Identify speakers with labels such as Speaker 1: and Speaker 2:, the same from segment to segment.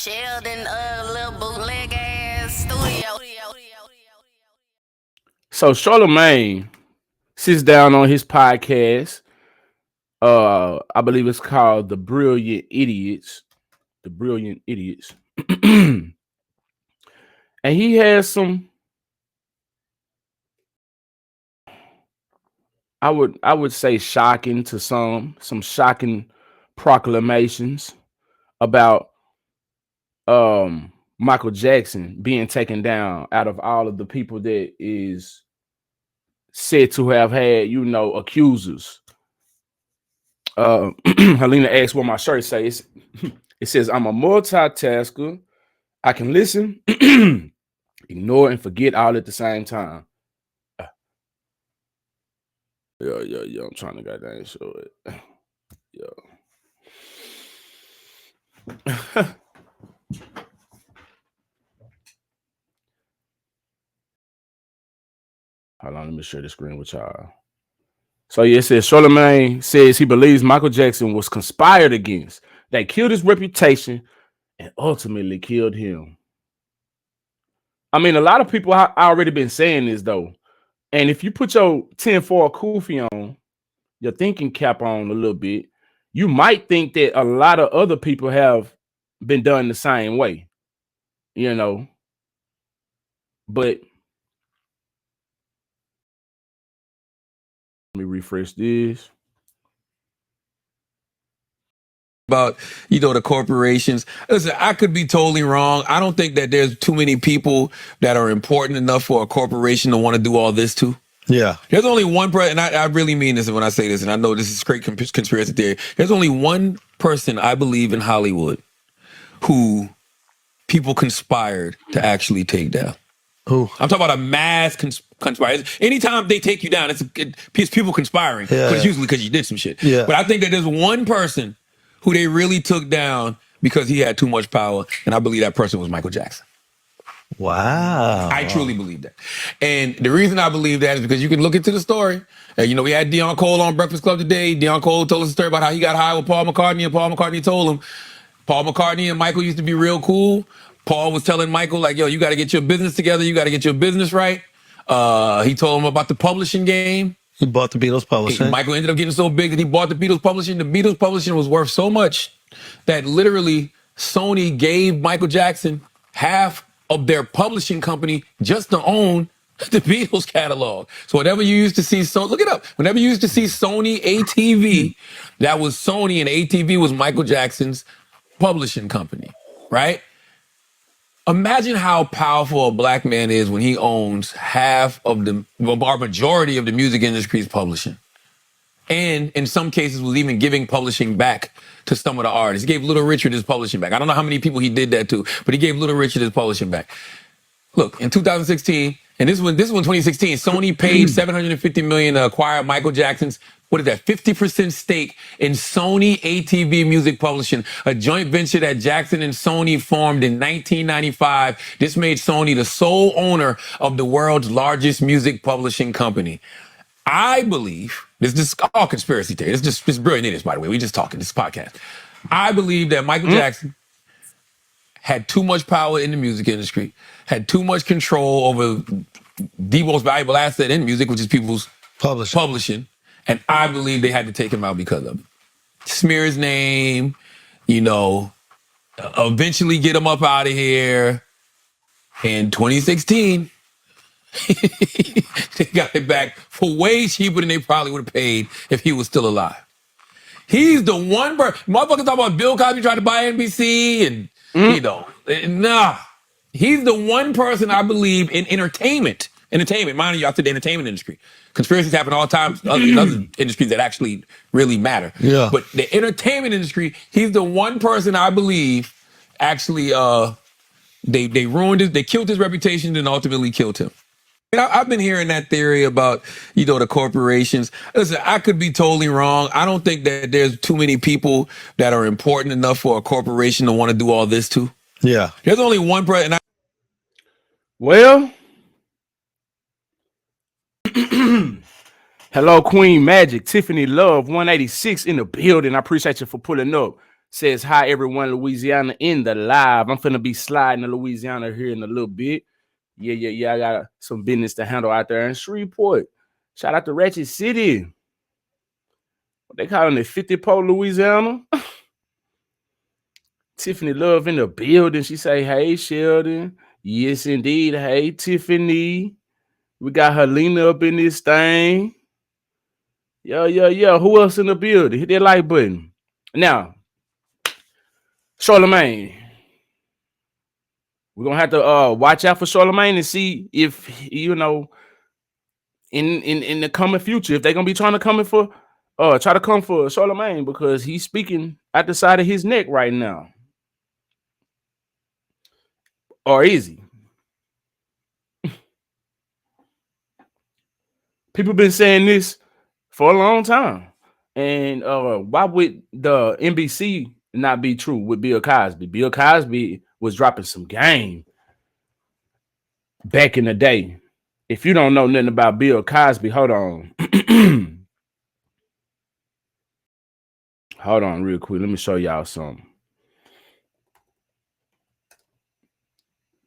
Speaker 1: Sheldon, little bootleg ass studio.
Speaker 2: So Charlemagne sits down on his podcast. I believe it's called The Brilliant Idiots. The Brilliant Idiots. And he has some I would say shocking to some shocking proclamations about Michael Jackson being taken down out of all of the people that is said to have had, accusers. Helena asked what my shirt says. It says, I'm a multitasker. I can listen, ignore, and forget all at the same time. Yeah. I'm trying to goddamn show it. Yeah. Hold on, let me share the screen with y'all. So yeah, it says Charlemagne says he believes Michael Jackson was conspired against. They killed his reputation and ultimately killed him. I mean, a lot of people already been saying this though. And if you put your 10-4 kufi on, your thinking cap on a little bit, you might think that a lot of other people have been done the same way, But let me refresh this.
Speaker 3: About the corporations. Listen, I could be totally wrong. I don't think that there's too many people that are important enough for a corporation to want to do all this to.
Speaker 4: Yeah.
Speaker 3: There's only one person, and I really mean this when I say this, and I know this is great conspiracy theory. There's only one person I believe in Hollywood who people conspired to actually take down.
Speaker 4: Who?
Speaker 3: I'm talking about a mass conspire. Anytime they take you down, it's people conspiring.
Speaker 4: Yeah.
Speaker 3: But it's usually because you did some shit.
Speaker 4: Yeah.
Speaker 3: But I think that there's one person who they really took down because he had too much power, and I believe that person was Michael Jackson.
Speaker 4: Wow.
Speaker 3: I truly believe that. And the reason I believe that is because you can look into the story. We had Deion Cole on Breakfast Club today. Deion Cole told us a story about how he got high with Paul McCartney, and Paul McCartney told him, Paul McCartney and Michael used to be real cool. Paul was telling Michael, like, yo, you got to get your business together. You got to get your business right. He told him about the publishing game.
Speaker 4: He bought the Beatles publishing.
Speaker 3: Michael ended up getting so big that he bought the Beatles publishing. The Beatles publishing was worth so much that literally Sony gave Michael Jackson half of their publishing company just to own the Beatles catalog. So whenever you used to see, look it up. Whenever you used to see Sony ATV, that was Sony, and ATV was Michael Jackson's publishing company, right? Imagine how powerful a black man is when he owns half of or majority of the music industry's publishing. And in some cases was even giving publishing back to some of the artists. He gave Little Richard his publishing back. I don't know how many people he did that to, but he gave Little Richard his publishing back. Look, in 2016, and this was 2016, Sony paid $750 million to acquire Michael Jackson's, 50% stake in Sony ATV Music Publishing, a joint venture that Jackson and Sony formed in 1995. This made Sony the sole owner of the world's largest music publishing company. I believe, this is all conspiracy theory. This is brilliant idiots, by the way. We just talking, this podcast. I believe that Michael Jackson had too much power in the music industry, had too much control over the most valuable asset in music, which is people's publishing. And I believe they had to take him out because of it. Smear his name, eventually get him up out of here. In 2016, they got it back for way cheaper than they probably would have paid if he was still alive. He's the one motherfuckers talk about Bill Cosby trying to buy NBC and, nah. He's the one person I believe in entertainment. Mind you, I said the entertainment industry. Conspiracies happen all the time in other industries that actually really matter.
Speaker 4: Yeah.
Speaker 3: But the entertainment industry, he's the one person I believe actually they ruined it, they killed his reputation and ultimately killed him. I've been hearing that theory about, the corporations. Listen, I could be totally wrong. I don't think that there's too many people that are important enough for a corporation to want to do all this to.
Speaker 4: Yeah.
Speaker 3: There's only one person.
Speaker 2: Well, hello, Queen Magic, Tiffany Love, 186 in the building. I appreciate you for pulling up. Says, hi, everyone, Louisiana in the live. I'm finna be sliding to Louisiana here in a little bit. Yeah. I got some business to handle out there in Shreveport. Shout out to Ratchet City. What they calling it, 50 Pole, Louisiana? Tiffany Love in the building. She say, hey, Sheldon. Yes, indeed. Hey, Tiffany. We got Helena up in this thing. Yeah. Who else in the building? Hit that like button. Now, Charlemagne. We're gonna have to watch out for Charlemagne and see if, you know, in the coming future, if they're gonna be trying to come in for try to come for Charlemagne, because he's speaking at the side of his neck right now. Or is he? People been saying this for a long time. And why would the NBC not be true with Bill Cosby? Bill Cosby was dropping some game back in the day. If you don't know nothing about Bill Cosby, hold on. Hold on real quick. Let me show y'all something.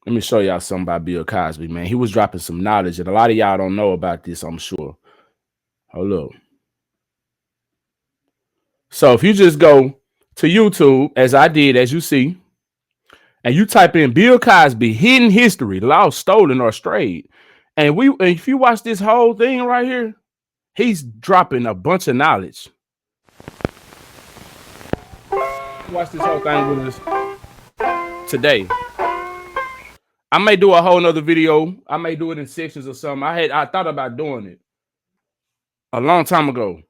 Speaker 2: Let me show y'all something about Bill Cosby, man. He was dropping some knowledge, and a lot of y'all don't know about this, I'm sure. Hold up. So if you just go to YouTube, as I did, as you see, and you type in Bill Cosby hidden history, lost, stolen, or strayed, and if you watch this whole thing right here, he's dropping a bunch of knowledge. Watch this whole thing with us today. I may do a whole nother video. I may do it in sections or something. I thought about doing it a long time ago.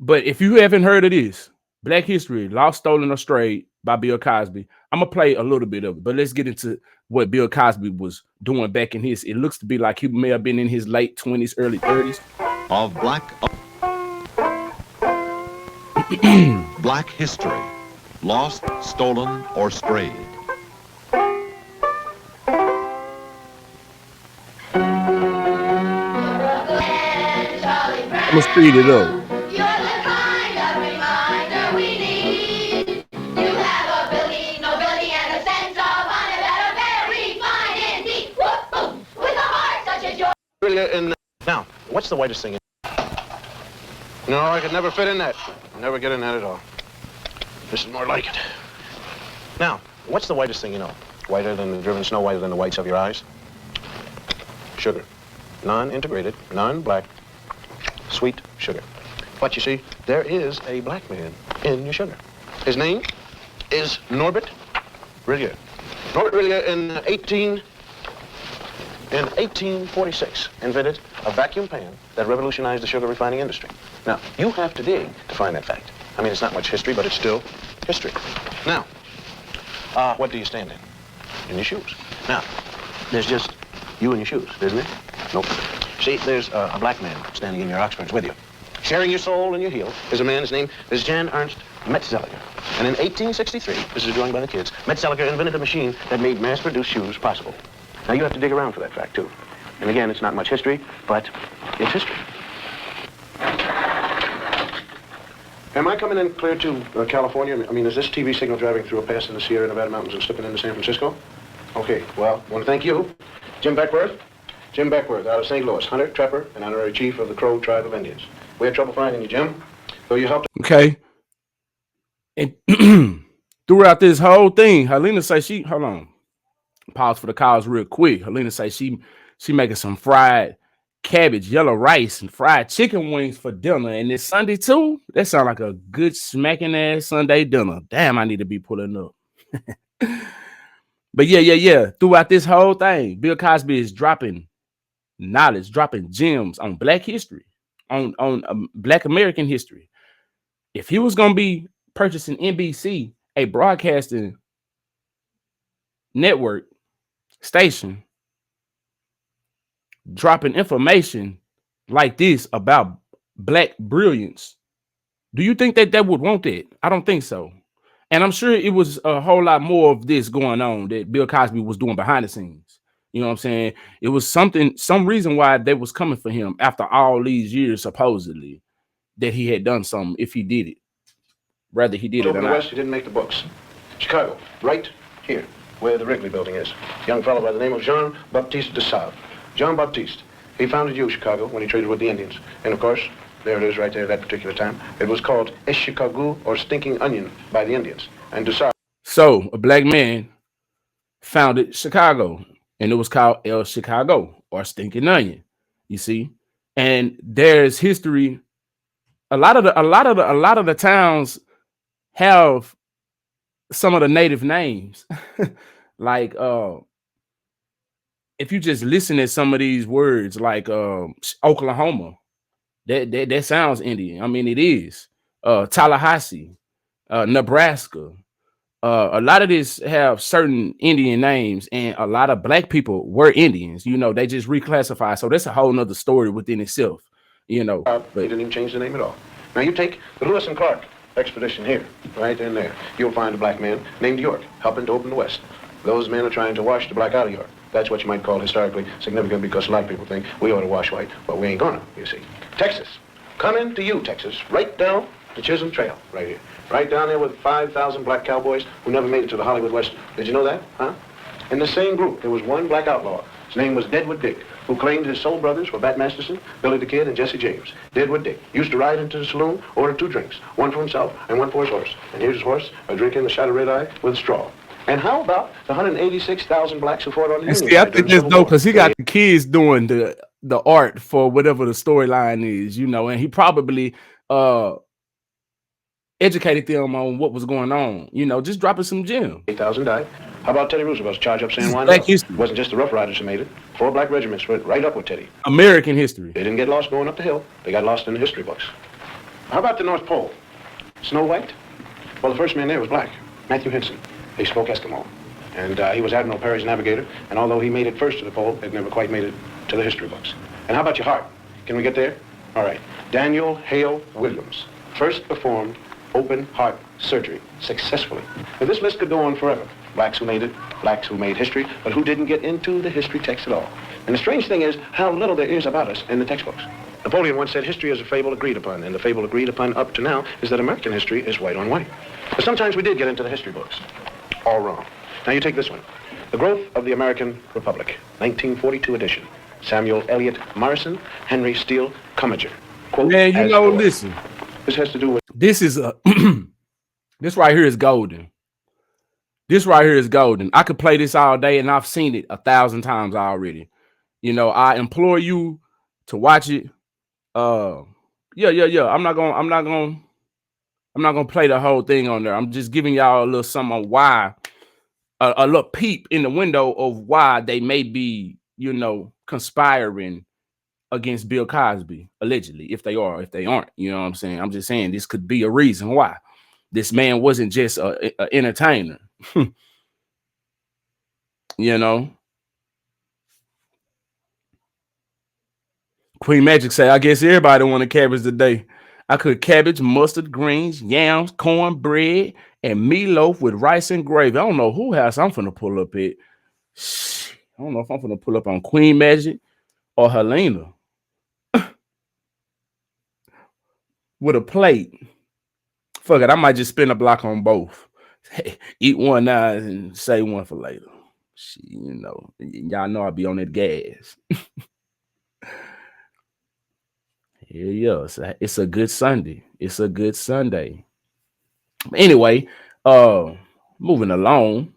Speaker 2: But if you haven't heard of this, Black History, Lost, Stolen, or Strayed by Bill Cosby, I'm going to play a little bit of it. But let's get into what Bill Cosby was doing back in his, it looks to be like he may have been in his late 20s, early 30s.
Speaker 5: Of Black history, lost, stolen, or strayed.
Speaker 2: I'm going to speed it up.
Speaker 6: Now, what's the whitest thing? No, I could never fit in that. Never get in that at all. This is more like it. Now, what's the whitest thing you know? Whiter than the driven snow, whiter than the whites of your eyes? Sugar. Non-integrated, non-black, sweet sugar. But you see, there is a black man in your sugar. His name is Norbert Rillier. Norbert Rillier in 1846 invented a vacuum pan that revolutionized the sugar refining industry. Now, you have to dig to find that fact. I mean, it's not much history, but it's still history. Now, what do you stand in? In your shoes. Now, there's just you and your shoes, isn't it? Nope. See, there's a black man standing in your Oxfords with you. Sharing your soul and your heel is a man, his name is Jan Ernst Metzelger. And in 1863, this is a drawing by the kids, Metzelger invented a machine that made mass-produced shoes possible. Now, you have to dig around for that fact, too. And again, it's not much history, but it's history. Am I coming in clear to California? I mean, is this TV signal driving through a pass in the Sierra Nevada mountains and slipping into San Francisco? Okay, well, I want to thank you. Jim Beckworth. Jim Beckworth, out of St. Louis, hunter, trapper, and honorary chief of the Crow tribe of Indians. We had trouble finding you, Jim. Though you helped.
Speaker 2: Okay. And throughout this whole thing, Helena say she, hold on. Pause for the calls real quick. Helena say she making some fried cabbage, yellow rice, and fried chicken wings for dinner. And this Sunday too. That sounds like a good smacking ass Sunday dinner. Damn, I need to be pulling up. But yeah. Throughout this whole thing, Bill Cosby is dropping knowledge, dropping gems on Black history, on Black American history. If he was gonna be purchasing NBC, a broadcasting network station, dropping information like this about Black brilliance, do you think that would want that? I don't think so. And I'm sure it was a whole lot more of this going on that Bill Cosby was doing behind the scenes. You know what I'm saying? It was some reason why they was coming for him after all these years, supposedly, that he had done something, if he did it. whether he did it
Speaker 6: Over
Speaker 2: or
Speaker 6: in the
Speaker 2: not.
Speaker 6: West, he didn't make the books. Chicago, right here, where the Wrigley building is. A young fellow by the name of Jean-Baptiste de Sable. Jean-Baptiste. He founded Chicago when he traded with the Indians. And of course, there it is right there at that particular time. It was called Chicago, or Stinking Onion, by the Indians. And de Sable.
Speaker 2: So a black man founded Chicago, and it was called El Chicago, or Stinking Onion. You see, and there's history. A lot of the towns have some of the native names. Like if you just listen to some of these words, like Oklahoma, that sounds Indian. I mean, it is. Tallahassee, Nebraska. A lot of this have certain Indian names, and a lot of black people were Indians. You know, they just reclassify. So that's a whole nother story within itself. You know,
Speaker 6: But he didn't even change the name at all. Now you take the Lewis and Clark expedition here, right in there. You'll find a black man named York helping to open the West. Those men are trying to wash the black out of York. That's what you might call historically significant, because a lot of people think we ought to wash white, but we ain't gonna, you see. Texas, coming to you, Texas, right down the Chisholm Trail, right here. Right down there with 5,000 black cowboys who never made it to the Hollywood Western. Did you know that, huh? In the same group, there was one black outlaw. His name was Deadwood Dick, who claimed his soul brothers were Bat Masterson, Billy the Kid, and Jesse James. Deadwood Dick used to ride into the saloon, order 2 drinks, one for himself and one for his horse. And here's his horse, drinking the shot of red eye with a straw. And how about the 186,000 blacks who fought on the Union
Speaker 2: see, I
Speaker 6: side
Speaker 2: think
Speaker 6: during the
Speaker 2: that's
Speaker 6: Civil
Speaker 2: dope
Speaker 6: War?
Speaker 2: because he got the kids doing the art for whatever the storyline is, you know, and he probably educated them on what was going on, you know, just dropping some gems.
Speaker 6: 8,000 died. How about Teddy Roosevelt's charge up San Juan?
Speaker 2: Black
Speaker 6: Hill?
Speaker 2: history.
Speaker 6: It wasn't just the Rough Riders who made it. 4 black regiments went right up with Teddy.
Speaker 2: American history.
Speaker 6: They didn't get lost going up the hill. They got lost in the history books. How about the North Pole? Snow White? Well, the first man there was black, Matthew Henson. He spoke Eskimo. And he was Admiral Perry's navigator. And although he made it first to the pole, it never quite made it to the history books. And how about your heart? Can we get there? All right. Daniel Hale Williams first performed open heart surgery successfully. Now, this list could go on forever. Blacks who made it, blacks who made history, but who didn't get into the history text at all. And the strange thing is how little there is about us in the textbooks. Napoleon once said history is a fable agreed upon, and the fable agreed upon up to now is that American history is white on white. But sometimes we did get into the history books. All wrong. Now you take this one. The Growth of the American Republic, 1942 edition. Samuel Eliot Morrison, Henry Steele Commager. Quote,
Speaker 2: Man, you
Speaker 6: as
Speaker 2: know,
Speaker 6: for-
Speaker 2: listen,
Speaker 6: This has to do with
Speaker 2: this is a this right here is golden. This right here is golden. I could play this all day, and I've seen it 1,000 times already. You know, I implore you to watch it. Yeah. I'm not gonna play the whole thing on there. I'm just giving y'all a little something on why, a little peep in the window of why they may be, you know, conspiring against Bill Cosby, allegedly, if they are, if they aren't. You know what I'm saying? I'm just saying this could be a reason why this man wasn't just a entertainer. You know, Queen Magic say, I guess everybody wanted cabbage today. I cooked cabbage, mustard, greens, yams, cornbread, and meatloaf with rice and gravy. I don't know who house I'm finna pull up at. I don't know if I'm finna pull up on Queen Magic or Helena with a plate. Fuck it, I might just spin a block on both. Eat one now and save one for later. Shit, you know, y'all know I'll be on that gas. Yeah, it's a good Sunday. It's a good Sunday. Anyway, moving along.